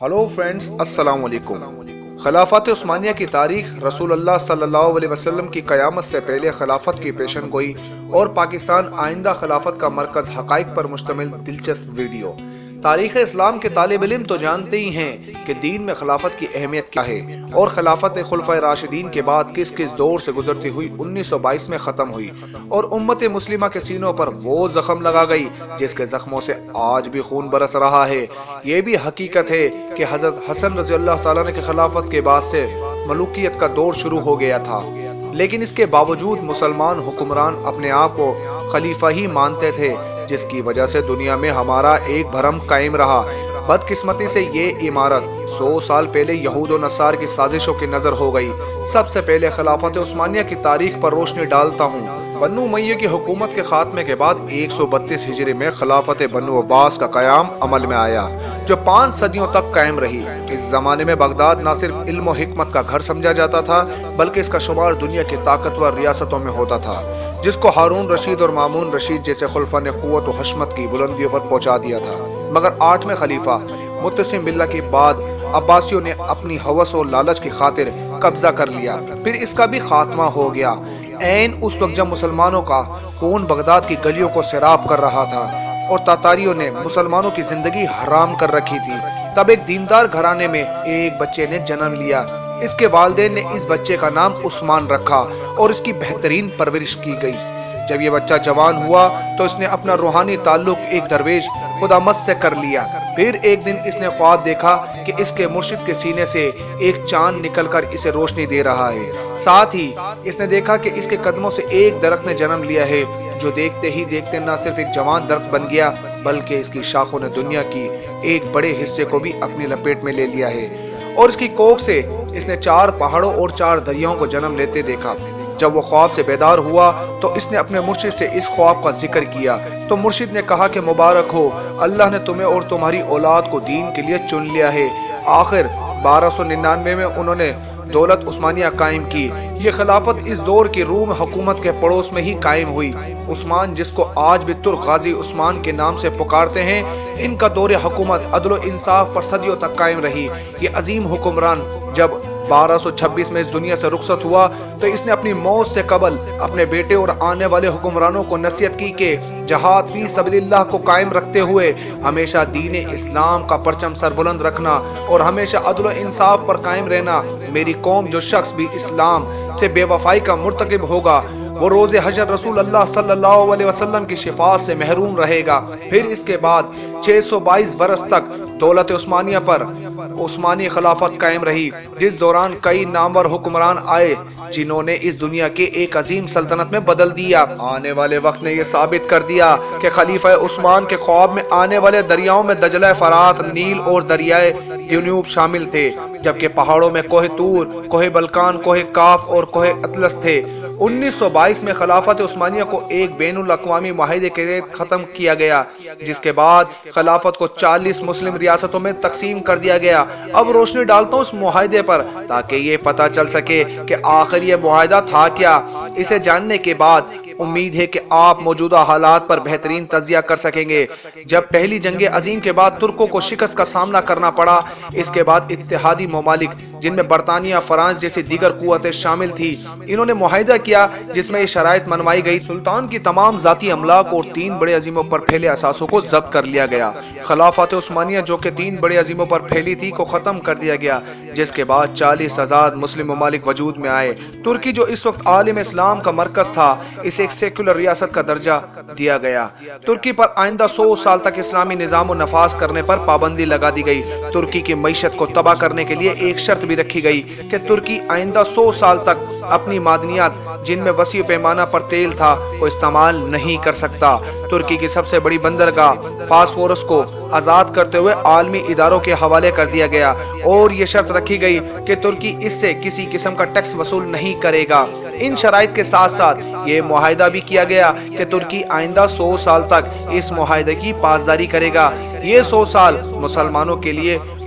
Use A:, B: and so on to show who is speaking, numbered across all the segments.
A: Hello friends, السلام علیکم۔ خلافت عثمانیہ کی تاریخ رسول اللہ صلی اللہ علیہ وسلم کی قیامت سے پہلے خلافت کی پیشن گوئی اور پاکستان آئندہ خلافت کا مرکز حقائق پر مشتمل دلچسپ ویڈیو۔ تاریخ اسلام کے طالب علم تو جانتے ہی ہیں کہ دین میں خلافت کی اہمیت کیا ہے اور خلافت خلفائے راشدین کے بعد کس کس دور سے گزرتی ہوئی 1922 میں ختم ہوئی اور امت مسلمہ کے سینوں پر وہ زخم لگا گئی جس کے زخموں سے آج بھی خون برس رہا ہے۔ یہ بھی حقیقت ہے کہ حضرت حسن رضی اللہ تعالیٰ نے خلافت کے بعد سے ملوکیت کا دور شروع ہو گیا تھا، لیکن اس کے باوجود مسلمان حکمران اپنے آپ کو خلیفہ ہی مانتے تھے، جس کی وجہ سے دنیا میں ہمارا ایک بھرم قائم رہا۔ بدقسمتی سے یہ عمارت 100 سال پہلے یہود و نصار کی سازشوں کی نظر ہو گئی۔ سب سے پہلے خلافت عثمانیہ کی تاریخ پر روشنی ڈالتا ہوں۔ بنو امیہ کی حکومت کے خاتمے کے بعد 132 ہجری میں خلافت بنو عباس کا قیام عمل میں آیا، جو 5 صدیوں تک قائم رہی۔ اس زمانے میں بغداد نہ صرف علم و حکمت کا گھر سمجھا جاتا تھا، بلکہ اس کا شمار دنیا کی طاقتور ریاستوں میں ہوتا تھا، جس کو ہارون رشید اور مامون رشید جیسے خلفاء نے قوت و حشمت کی بلندیوں پر پہنچا دیا تھا۔ مگر 8ویں خلیفہ متسم باللہ کے بعد عباسیوں نے اپنی ہوس و لالچ کی خاطر قبضہ کر لیا، پھر اس کا بھی خاتمہ ہو گیا۔ عین اس وقت جب مسلمانوں کا خون بغداد کی گلیوں کو سیراب کر رہا تھا اور تاتاریوں نے مسلمانوں کی زندگی حرام کر رکھی تھی، تب ایک دیندار گھرانے میں ایک بچے نے جنم لیا۔ اس کے والدین نے اس بچے کا نام عثمان رکھا اور اس کی بہترین پرورش کی گئی۔ جب یہ بچہ جوان ہوا تو اس نے اپنا روحانی تعلق ایک درویش خدا مت سے کر لیا۔ پھر ایک دن اس نے خواب دیکھا کہ اس کے مرشد کے سینے سے ایک چاند نکل کر اسے روشنی دے رہا ہے۔ ساتھ ہی اس نے دیکھا کہ اس کے قدموں سے ایک درخت نے جنم لیا ہے، جو دیکھتے ہی دیکھتے نہ صرف ایک جوان درخت بن گیا، بلکہ اس کی شاخوں نے دنیا کی ایک بڑے حصے کو بھی اپنی لپیٹ میں لے لیا ہے۔ اور اس کی کوکھ سے اس نے 4 پہاڑوں اور 4 دریاؤں کو جنم لیتے دیکھا۔ جب وہ خواب سے بیدار ہوا تو اس نے اپنے مرشد سے اس خواب کا ذکر کیا، تو مرشد نے کہا کہ مبارک ہو، اللہ نے تمہیں اور تمہاری اولاد کو دین کے لیے چن لیا ہے۔ آخر 1299 میں انہوں نے دولت عثمانیہ قائم کی۔ یہ خلافت اس دور کی روم حکومت کے پڑوس میں ہی قائم ہوئی۔ عثمان، جس کو آج بھی ترک غازی عثمان کے نام سے پکارتے ہیں، ان کا دور حکومت عدل و انصاف پر صدیوں تک قائم رہی۔ یہ عظیم حکمران جب 1226 میں اس دنیا سے رخصت ہوا تو اس نے اپنی موت سے قبل اپنے بیٹے اور آنے والے حکمرانوں کو نصیحت کی کہ جہاد فی سبیل اللہ کو قائم رکھتے ہوئے ہمیشہ دین اسلام کا پرچم سر بلند رکھنا اور ہمیشہ عدل و انصاف پر قائم رہنا۔ میری قوم جو شخص بھی اسلام سے بے وفائی کا مرتکب ہوگا، وہ روز حشر رسول اللہ صلی اللہ علیہ وسلم کی شفاعت سے محروم رہے گا۔ پھر اس کے بعد 622 برس تک دولت عثمانیہ پر عثمانی خلافت قائم رہی، جس دوران کئی نامور حکمران آئے جنہوں نے اس دنیا کے ایک عظیم سلطنت میں بدل دیا۔ آنے والے وقت نے یہ ثابت کر دیا کہ خلیفہ عثمان کے خواب میں آنے والے دریاؤں میں دجلہ فرات، نیل اور دریائے دنیوب شامل تھے، جبکہ پہاڑوں میں کوہ طور، کوہ بلقان، کوہ کاف اور کوہ اطلس تھے۔ 1922 میں خلافت عثمانیہ کو ایک بین الاقوامی معاہدے کے تحت ختم کیا گیا، جس کے بعد خلافت کو 40 مسلم ریاستوں میں تقسیم کر دیا گیا۔ اب روشنی ڈالتا ہوں اس معاہدے پر تاکہ یہ پتہ چل سکے کہ آخر یہ معاہدہ تھا کیا۔ اسے جاننے کے بعد امید ہے کہ آپ موجودہ حالات پر بہترین تجزیہ کر سکیں گے۔ جب پہلی جنگ عظیم کے بعد ترکوں کو شکست کا سامنا کرنا پڑا، اس کے بعد اتحادی ممالک جن میں برطانیہ، فرانس جیسی دیگر قوتیں شامل تھی، انہوں نے معاہدہ کیا جس میں یہ شرائط منوائی گئی: سلطان کی تمام ذاتی املاک اور 3 بڑے عظیموں پر پھیلے اثاثوں کو ضبط کر لیا گیا۔ خلافت عثمانیہ جو کہ 3 بڑے عظیموں پر پھیلی تھی کو ختم کر دیا گیا، جس کے بعد 40 آزاد مسلم ممالک وجود میں آئے۔ ترکی جو اس وقت عالم اسلام کا مرکز تھا، اسے ایک سیکولر ریاست کا درجہ دیا گیا۔ ترکی پر آئندہ 100 سال تک اسلامی نظام و نفاذ کرنے پر پابندی لگا دی گئی۔ ترکی کی معیشت کو تباہ کرنے کے لیے ایک شرط بھی رکھی گئی کہ ترکی آئندہ 100 سال تک اپنی معدنیات، جن میں وسیع پیمانہ پر تیل تھا، کو استعمال نہیں کر سکتا۔ ترکی کی سب سے بڑی بندرگاہ فاسفورس کو آزاد کرتے ہوئے عالمی اداروں کے حوالے کر دیا گیا اور یہ شرط رکھی گئی کہ ترکی اس سے کسی قسم کا ٹیکس وصول نہیں کرے گا۔ ان شرائط کے ساتھ ساتھ یہ معاہدہ بھی کیا گیا کہ ترکی آئندہ 100 سال تک اس معاہدے کی پاسداری کرے گا۔ یہ 100 سال مسلمانوں کے لیے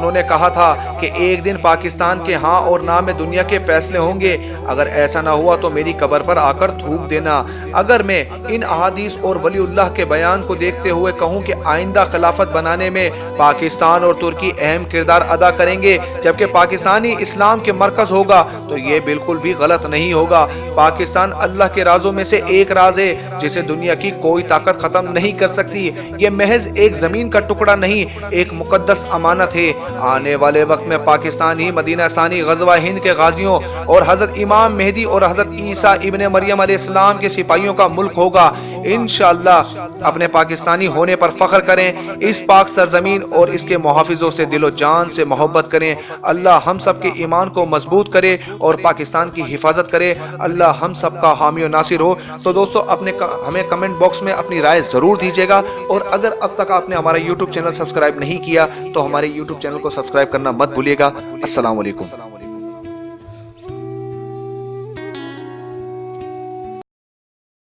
A: انہوں نے کہا تھا کہ ایک دن پاکستان کے ہاں اور نہ میں دنیا کے فیصلے ہوں گے، اگر ایسا نہ ہوا تو میری قبر پر آ کر تھوک دینا۔ اگر میں ان احادیث اور ولی اللہ کے بیان کو دیکھتے ہوئے کہوں کہ آئندہ خلافت بنانے میں پاکستان اور ترکی اہم کردار ادا کریں گے جبکہ پاکستانی اسلام کے مرکز ہوگا، تو یہ بالکل بھی غلط نہیں ہوگا۔ پاکستان اللہ کے رازوں میں سے ایک راز ہے جسے دنیا کی کوئی طاقت ختم نہیں کر سکتی۔ یہ محض ایک زمین کا ٹکڑا نہیں، ایک مقدس امانت ہے۔ آنے والے وقت میں پاکستان ہی مدینہ ثانی، غزوہ ہند کے غازیوں اور حضرت امام مہدی اور حضرت عیسیٰ ابن مریم علیہ السلام کے سپاہیوں کا ملک ہوگا۔ انشاءاللہ اپنے پاکستانی ہونے پر فخر کریں، اس پاک سرزمین اور اس کے محافظوں سے دل و جان سے محبت کریں۔ اللہ ہم سب کے ایمان کو مضبوط کرے اور پاکستان کی حفاظت کرے۔ اللہ ہم سب کا حامی و ناصر ہو۔ تو دوستو ہمیں کمنٹ باکس میں اپنی رائے ضرور دیجیے گا، اور اگر اب تک آپ نے ہمارا یوٹیوب چینل سبسکرائب نہیں کیا تو ہمارے یوٹیوب چینل کو سبسکرائب کرنا مت بھولیے گا۔ السلام علیکم۔